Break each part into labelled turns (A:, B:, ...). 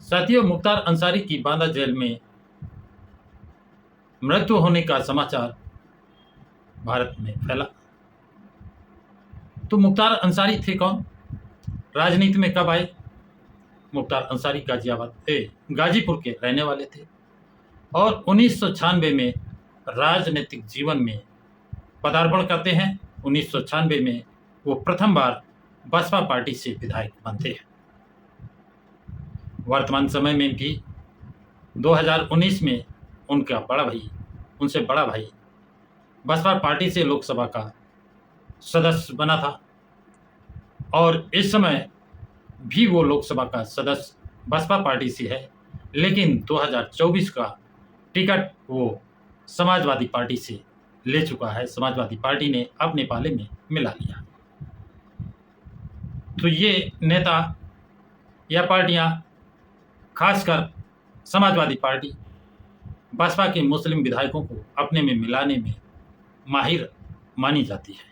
A: साथियों, मुख्तार अंसारी की बांदा जेल में मृत्यु होने का समाचार भारत में फैला। तो मुख्तार अंसारी थे कौन? राजनीति में कब आए? मुख्तार अंसारी गाजीपुर के रहने वाले थे और 1996 में राजनीतिक जीवन में पदार्पण करते हैं। 1996 में वो प्रथम बार बसपा पार्टी से विधायक बनते हैं। वर्तमान समय में भी 2019 में उनसे बड़ा भाई बसपा पार्टी से लोकसभा का सदस्य बना था और इस समय भी वो लोकसभा का सदस्य बसपा पार्टी से है, लेकिन 2024 का टिकट वो समाजवादी पार्टी से ले चुका है। समाजवादी पार्टी ने अपने पाले में मिला लिया। तो ये नेता या पार्टियां, खासकर समाजवादी पार्टी, बसपा के मुस्लिम विधायकों को अपने में मिलाने में माहिर मानी जाती है।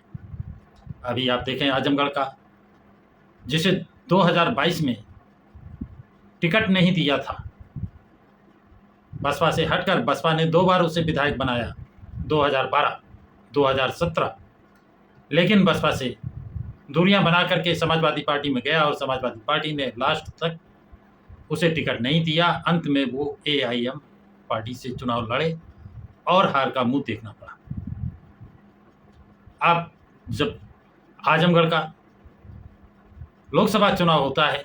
A: अभी आप देखें आजमगढ़ का, जिसे 2022 में टिकट नहीं दिया था, बसपा से हटकर बसपा ने 2 बार उसे विधायक बनाया, 2012, 2017, लेकिन बसपा से दूरियां बना करके समाजवादी पार्टी में गया और समाजवादी पार्टी ने लास्ट तक उसे टिकट नहीं दिया। अंत में वो AIM पार्टी से चुनाव लड़े और हार का मुंह देखना पड़ा। अब जब आजमगढ़ का लोकसभा चुनाव होता है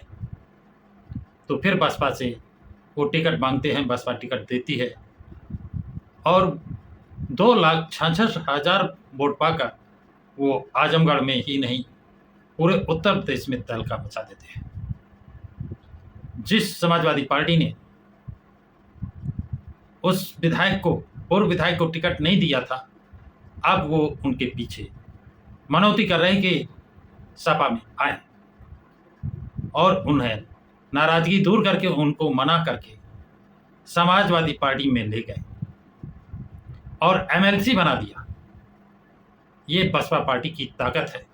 A: तो फिर बसपा से वो टिकट मांगते हैं, बसपा टिकट देती है और 2,66,000 वोट पाकर वो आजमगढ़ में ही नहीं पूरे उत्तर प्रदेश में तहलका मचा देते हैं। जिस समाजवादी पार्टी ने उस पूर्व विधायक को टिकट नहीं दिया था, अब वो उनके पीछे मनौती कर रहे हैं कि सपा में आए और उन्हें नाराजगी दूर करके उनको मना करके समाजवादी पार्टी में ले गए और MLC बना दिया। ये बसपा पार्टी की ताकत है।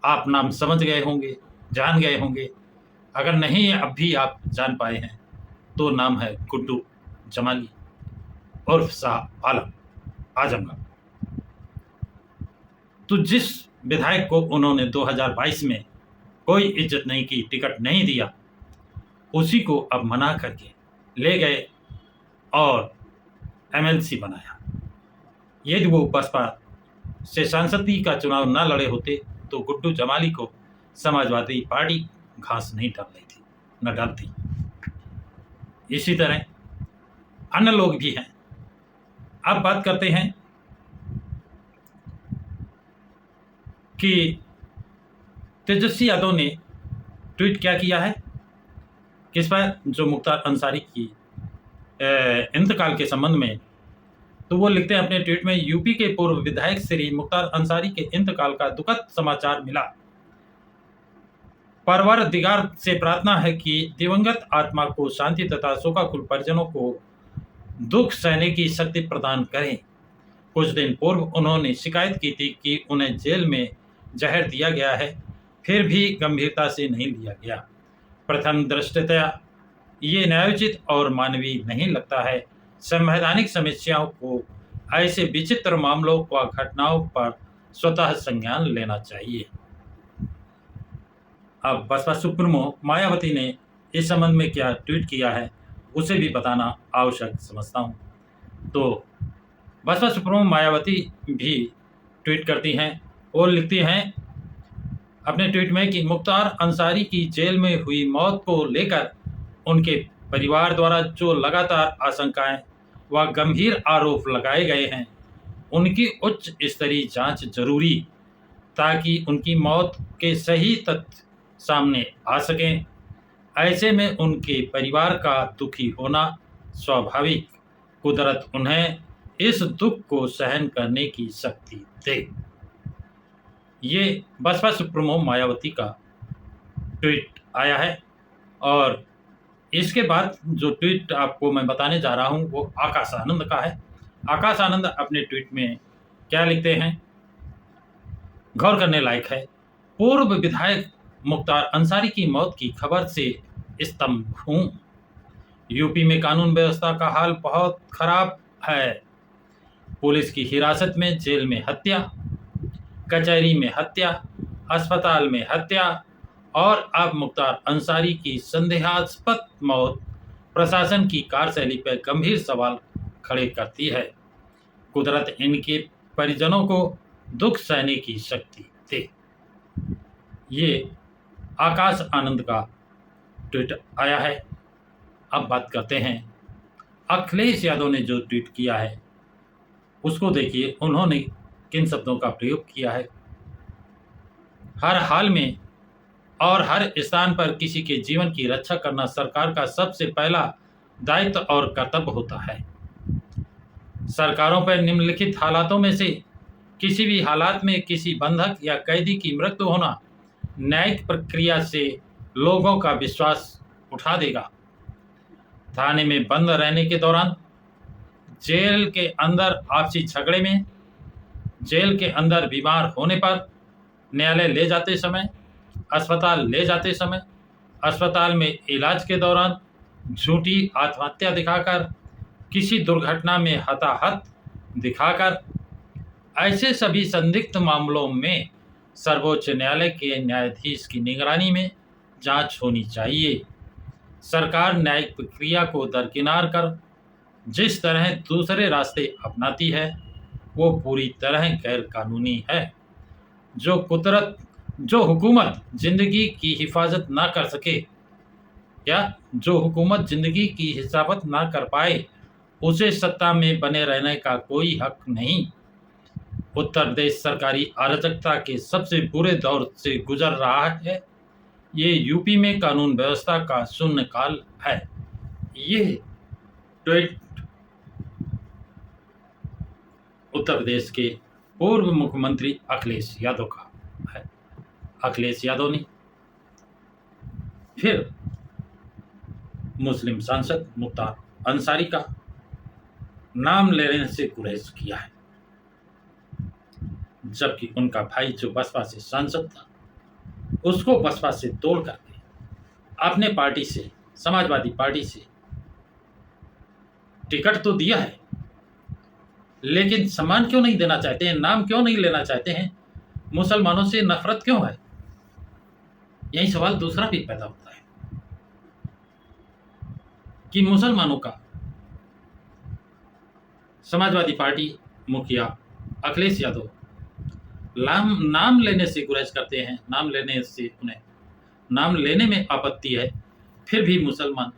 A: आप नाम समझ गए होंगे, जान गए होंगे। अगर नहीं अब भी आप जान पाए हैं तो नाम है गुड्डू जमाली उर्फ शाह आलम, आजमगढ़। तो जिस विधायक को उन्होंने 2022 में कोई इज्जत नहीं की, टिकट नहीं दिया, उसी को अब मना करके ले गए और MLC बनाया। यदि वो बसपा से सांसदी का चुनाव न लड़े होते तो गुड्डू जमाली को समाजवादी पार्टी घास नहीं डालती। इसी तरह अन्य लोग भी हैं। अब बात करते हैं कि तेजस्वी यादव ने ट्वीट क्या किया है किस पर, जो मुख्तार अंसारी की इंतकाल के संबंध में। तो वो लिखते हैं अपने ट्वीट में, यूपी के पूर्व विधायक श्री मुख्तार अंसारी के इंतकाल का दुखद समाचार मिला। परवरदिगार से प्रार्थना है कि दिवंगत आत्मा को शांति तथा शोकाकुल परिजनों को दुख सहने की शक्ति प्रदान करें। कुछ दिन पूर्व उन्होंने शिकायत की थी कि उन्हें जेल में जहर दिया गया है, फिर भी गंभीरता से नहीं लिया गया। प्रथम दृष्टया ये न्यायोचित और मानवीय नहीं लगता है। संवैधानिक समस्याओं को ऐसे विचित्र मामलों व घटनाओं पर स्वतः संज्ञान लेना चाहिए। अब बसपा सुप्रीमो मायावती ने इस संबंध में क्या ट्वीट किया है उसे भी बताना आवश्यक समझता हूँ। तो बसपा सुप्रीमो मायावती भी ट्वीट करती हैं और लिखती हैं अपने ट्वीट में कि मुख्तार अंसारी की जेल में हुई मौत को लेकर उनके परिवार द्वारा जो लगातार आशंकाएं व गंभीर आरोप लगाए गए हैं, उनकी उच्च स्तरीय जांच जरूरी, ताकि उनकी मौत के सही तथ्य सामने आ सकें। ऐसे में उनके परिवार का दुखी होना स्वाभाविक। कुदरत उन्हें इस दुख को सहन करने की शक्ति दे। ये बसपा सुप्रीमो मायावती का ट्वीट आया है और इसके बाद जो ट्वीट आपको मैं बताने जा रहा हूं वो आकाश आनंद का है। आकाश आनंद अपने ट्वीट में क्या लिखते हैं, गौर करने लायक है। पूर्व विधायक मुख्तार अंसारी की मौत की खबर से स्तंभ हूँ। यूपी में कानून व्यवस्था का हाल बहुत खराब है। पुलिस की हिरासत में, जेल में हत्या, कचहरी में हत्या, अस्पताल में हत्या और अब मुख्तार अंसारी की संदेहास्पद मौत प्रशासन की कार्यशैली पर गंभीर सवाल खड़े करती है। कुदरत इनके परिजनों को दुख सहने की शक्ति दे। ये आकाश आनंद का ट्वीट आया है। अब बात करते हैं अखिलेश यादव ने जो ट्वीट किया है उसको देखिए, उन्होंने किन शब्दों का प्रयोग किया है। हर हाल में और हर स्थान पर किसी के जीवन की रक्षा करना सरकार का सबसे पहला दायित्व और कर्तव्य होता है। सरकारों पर निम्नलिखित हालातों में से किसी भी हालात में किसी बंधक या कैदी की मृत्यु होना न्यायिक प्रक्रिया से लोगों का विश्वास उठा देगा। थाने में बंद रहने के दौरान, जेल के अंदर आपसी झगड़े में, जेल के अंदर बीमार होने पर, न्यायालय ले जाते समय, अस्पताल ले जाते समय, अस्पताल में इलाज के दौरान, झूठी आत्महत्या दिखाकर, किसी दुर्घटना में हताहत दिखाकर, ऐसे सभी संदिग्ध मामलों में सर्वोच्च न्यायालय के न्यायाधीश की निगरानी में जांच होनी चाहिए। सरकार न्यायिक प्रक्रिया को दरकिनार कर जिस तरह दूसरे रास्ते अपनाती है वो पूरी तरह गैर कानूनी है। जो हुकूमत जिंदगी की हिफाजत ना कर सके या जो हुकूमत जिंदगी की हिफाजत ना कर पाए उसे सत्ता में बने रहने का कोई हक नहीं। उत्तर प्रदेश सरकारी अराजकता के सबसे बुरे दौर से गुजर रहा है। ये यूपी में कानून व्यवस्था का शून्य काल है। ये ट्वीट उत्तर प्रदेश के पूर्व मुख्यमंत्री अखिलेश यादव का है। अखिलेश यादव ने फिर मुस्लिम सांसद मुख्तार अंसारी का नाम लेने से गुरेज किया है, जबकि उनका भाई जो बसपा से सांसद था उसको बसपा से तोड़ करके अपने पार्टी से, समाजवादी पार्टी से टिकट तो दिया है, लेकिन सम्मान क्यों नहीं देना चाहते हैं, नाम क्यों नहीं लेना चाहते हैं, मुसलमानों से नफरत क्यों है? यही सवाल दूसरा भी पैदा होता है कि मुसलमानों का समाजवादी पार्टी मुखिया अखिलेश यादव नाम लेने से गुरेज करते हैं, नाम लेने से उन्हें नाम लेने में आपत्ति है, फिर भी मुसलमान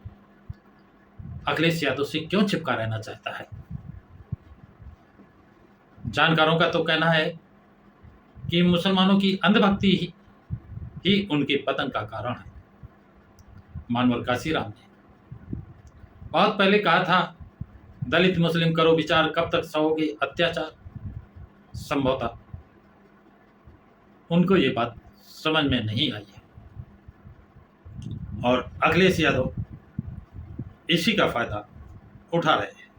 A: अखिलेश यादव से क्यों चिपका रहना चाहता है? जानकारों का तो कहना है कि मुसलमानों की अंधभक्ति ही उनके पतन का कारण है। मानवर काशीराम ने बहुत पहले कहा था, दलित मुस्लिम करो विचार, कब तक सहोगे अत्याचार। संभवतः उनको ये बात समझ में नहीं आई है और अखिलेश यादव इसी का फायदा उठा रहे हैं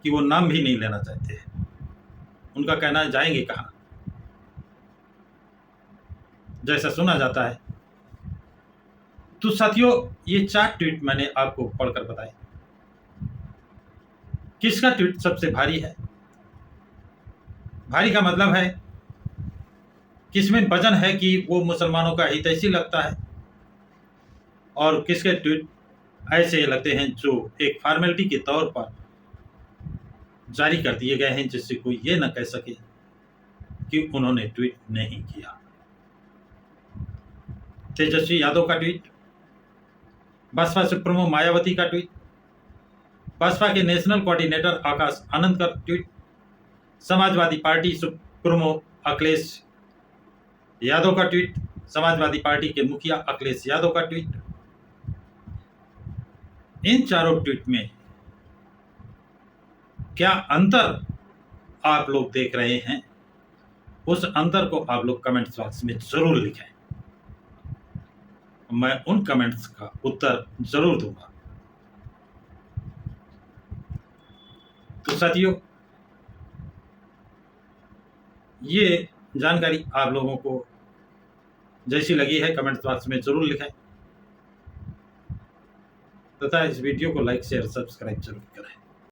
A: कि वो नाम भी नहीं लेना चाहते हैं। उनका कहना है जाएंगे कहाँ, जैसा सुना जाता है। तो साथियों, ये 4 ट्वीट मैंने आपको पढ़कर बताए। किसका ट्वीट सबसे भारी है? भारी का मतलब है किसमें वजन है कि वो मुसलमानों का हितैषी लगता है, और किसके ट्वीट ऐसे लगते हैं जो एक फॉर्मेलिटी के तौर पर जारी कर दिए गए हैं, जिससे कोई ये न कह सके कि उन्होंने ट्वीट नहीं किया। तेजस्वी यादव का ट्वीट, बसपा सुप्रीमो मायावती का ट्वीट, बसपा के नेशनल कोऑर्डिनेटर आकाश आनंद का tweet, Samajwadi party supremo Akhilesh Yadav का ट्वीट, समाजवादी पार्टी के मुखिया अखिलेश यादव का ट्वीट। इन चारों ट्वीट में क्या अंतर आप लोग देख रहे हैं, उस अंतर को आप लोग कमेंट्स बॉक्स में जरूर लिखें। मैं उन कमेंट्स का उत्तर जरूर दूंगा। तो साथियों, ये जानकारी आप लोगों को जैसी लगी है कमेंट्स बॉक्स में जरूर लिखें। तथा इस वीडियो को लाइक शेयर सब्सक्राइब जरूर करें।